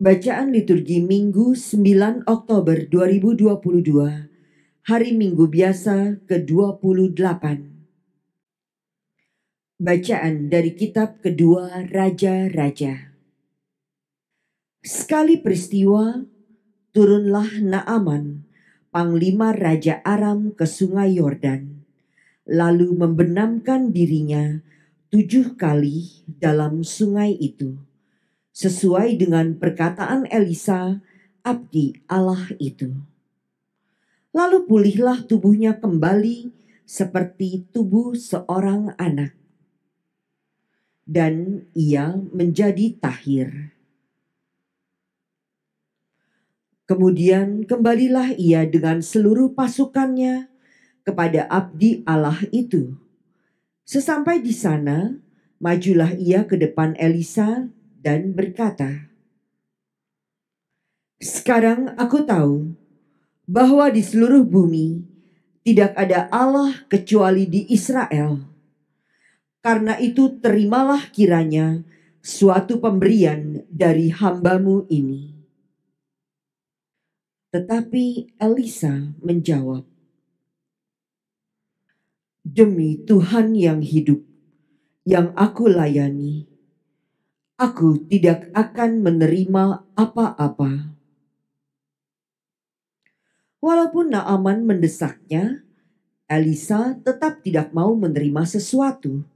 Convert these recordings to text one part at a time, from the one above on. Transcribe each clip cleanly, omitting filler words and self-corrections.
Bacaan liturgi Minggu 9 Oktober 2022, hari Minggu biasa ke-28. Bacaan dari kitab kedua Raja-Raja. Sekali peristiwa, turunlah Naaman, panglima Raja Aram ke sungai Yordan, lalu membenamkan dirinya 7 kali dalam sungai itu, sesuai dengan perkataan Elisa, abdi Allah itu. Lalu pulihlah tubuhnya kembali seperti tubuh seorang anak, dan ia menjadi tahir. Kemudian kembalilah ia dengan seluruh pasukannya kepada abdi Allah itu. Sesampai di sana, majulah ia ke depan Elisa dan berkata, "Sekarang aku tahu bahwa di seluruh bumi tidak ada Allah kecuali di Israel. Karena itu terimalah kiranya suatu pemberian dari hambamu ini." Tetapi Elisa menjawab, "Demi Tuhan yang hidup, yang aku layani, aku tidak akan menerima apa-apa." Walaupun Naaman mendesaknya, Elisa tetap tidak mau menerima sesuatu.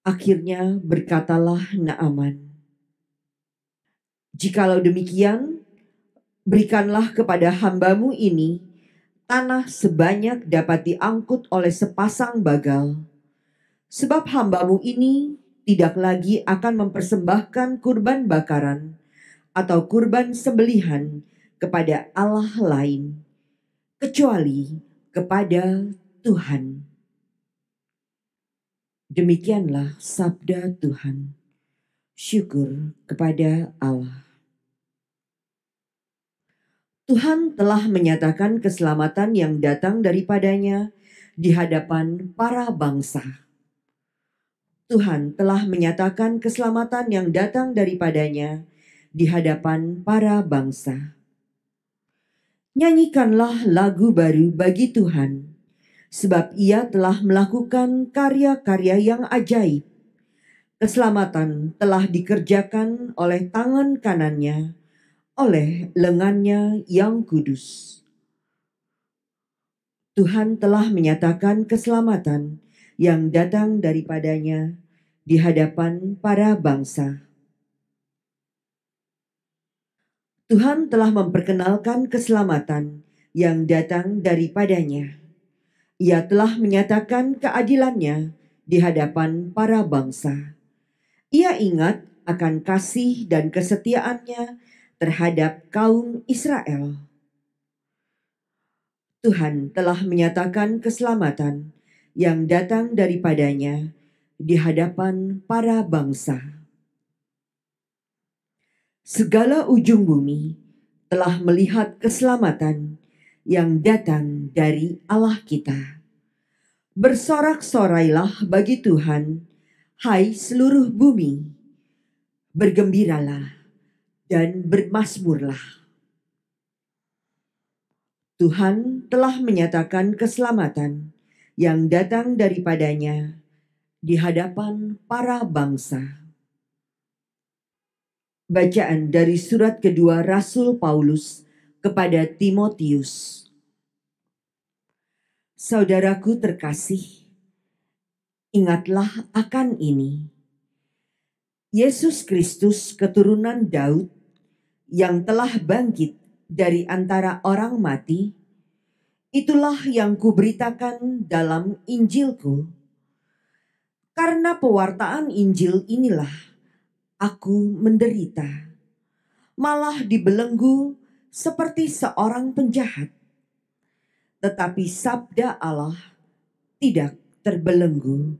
Akhirnya berkatalah Naaman, "Jikalau demikian, berikanlah kepada hambamu ini tanah sebanyak dapat diangkut oleh sepasang bagal. Sebab hambamu ini tidak lagi akan mempersembahkan kurban bakaran atau kurban sembelihan kepada Allah lain, kecuali kepada Tuhan." Demikianlah sabda Tuhan. Syukur kepada Allah. Tuhan telah menyatakan keselamatan yang datang daripadanya di hadapan para bangsa. Tuhan telah menyatakan keselamatan yang datang daripadanya di hadapan para bangsa. Nyanyikanlah lagu baru bagi Tuhan, sebab Ia telah melakukan karya-karya yang ajaib. Keselamatan telah dikerjakan oleh tangan kanannya, oleh lengannya yang kudus. Tuhan telah menyatakan keselamatan yang datang daripadanya di hadapan para bangsa. Tuhan telah memperkenalkan keselamatan yang datang daripadanya. Ia telah menyatakan keadilannya di hadapan para bangsa. Ia ingat akan kasih dan kesetiaannya terhadap kaum Israel. Tuhan telah menyatakan keselamatan yang datang daripadanya di hadapan para bangsa. Segala ujung bumi telah melihat keselamatan yang datang dari Allah kita. Bersorak-sorailah bagi Tuhan, hai seluruh bumi. Bergembiralah dan bermasmurlah. Tuhan telah menyatakan keselamatan yang datang daripadanya di hadapan para bangsa. Bacaan dari surat kedua Rasul Paulus kepada Timotius. Saudaraku terkasih, ingatlah akan ini. Yesus Kristus keturunan Daud yang telah bangkit dari antara orang mati, itulah yang kuberitakan dalam Injilku. Karena pewartaan Injil inilah aku menderita, malah dibelenggu seperti seorang penjahat. Tetapi sabda Allah tidak terbelenggu.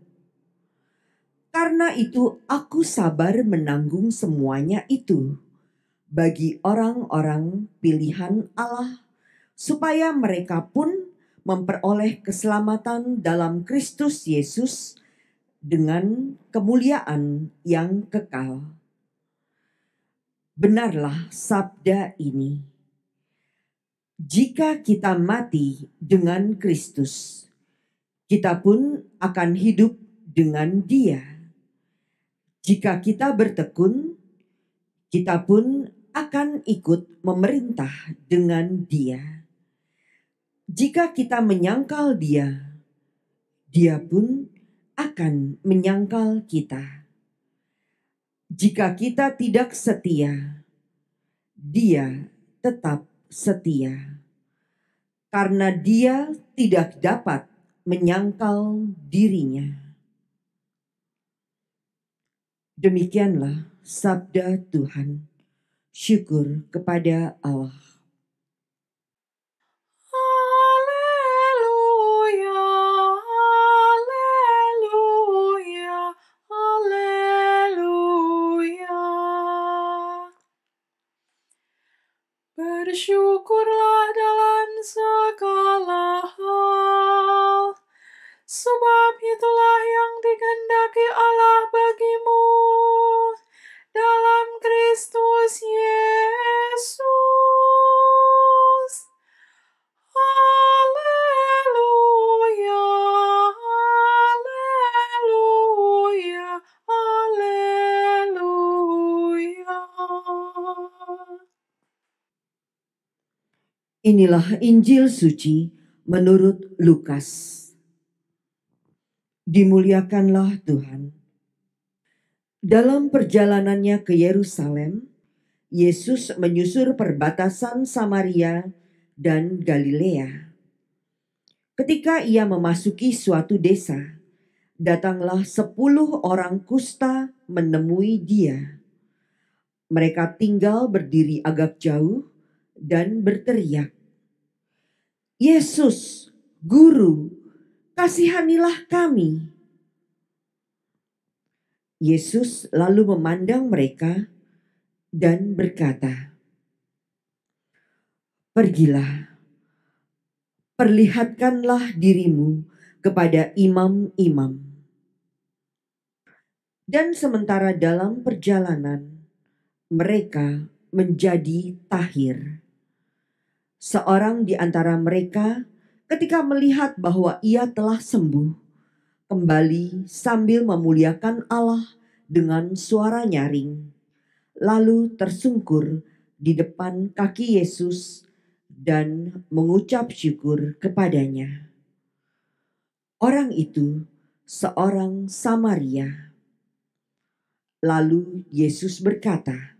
Karena itu aku sabar menanggung semuanya itu bagi orang-orang pilihan Allah, supaya mereka pun memperoleh keselamatan dalam Kristus Yesus dengan kemuliaan yang kekal. Benarlah sabda ini. Jika kita mati dengan Kristus, kita pun akan hidup dengan Dia. Jika kita bertekun, kita pun akan ikut memerintah dengan Dia. Jika kita menyangkal Dia, Dia pun akan menyangkal kita. Jika kita tidak setia, Dia tetap setia, karena Dia tidak dapat menyangkal dirinya. Demikianlah sabda Tuhan. Syukur kepada Allah. Haleluya, haleluya, haleluya. Bersyukurlah dalam segala hal, sebab itulah yang dikehendaki Allah bagimu dalam Kristus Yesus. Haleluya, haleluya, haleluya. Inilah Injil suci menurut Lukas. Dimuliakanlah Tuhan. Dalam perjalanannya ke Yerusalem, Yesus menyusur perbatasan Samaria dan Galilea. Ketika ia memasuki suatu desa, datanglah 10 orang kusta menemui dia. Mereka tinggal berdiri agak jauh dan berteriak, "Yesus, Guru, kasihanilah kami." Yesus lalu memandang mereka dan berkata, "Pergilah, perlihatkanlah dirimu kepada imam-imam." Dan sementara dalam perjalanan, mereka menjadi tahir. Seorang di antara mereka ketika melihat bahwa ia telah sembuh, kembali sambil memuliakan Allah dengan suara nyaring, lalu tersungkur di depan kaki Yesus dan mengucap syukur kepadanya. Orang itu seorang Samaria. Lalu Yesus berkata,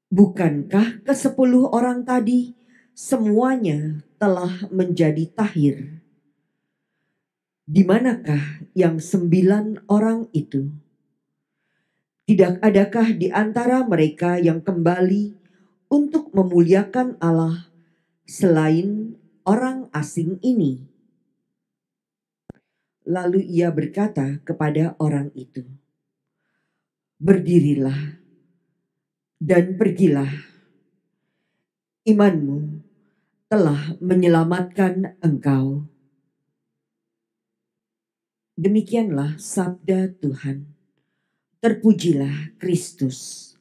"Bukankah ke-10 orang tadi semuanya telah menjadi tahir? Di manakah yang 9 orang itu? Tidak adakah di antara mereka yang kembali untuk memuliakan Allah selain orang asing ini?" Lalu ia berkata kepada orang itu, "Berdirilah dan pergilah. Imanmu telah menyelamatkan engkau." Demikianlah sabda Tuhan. Terpujilah Kristus.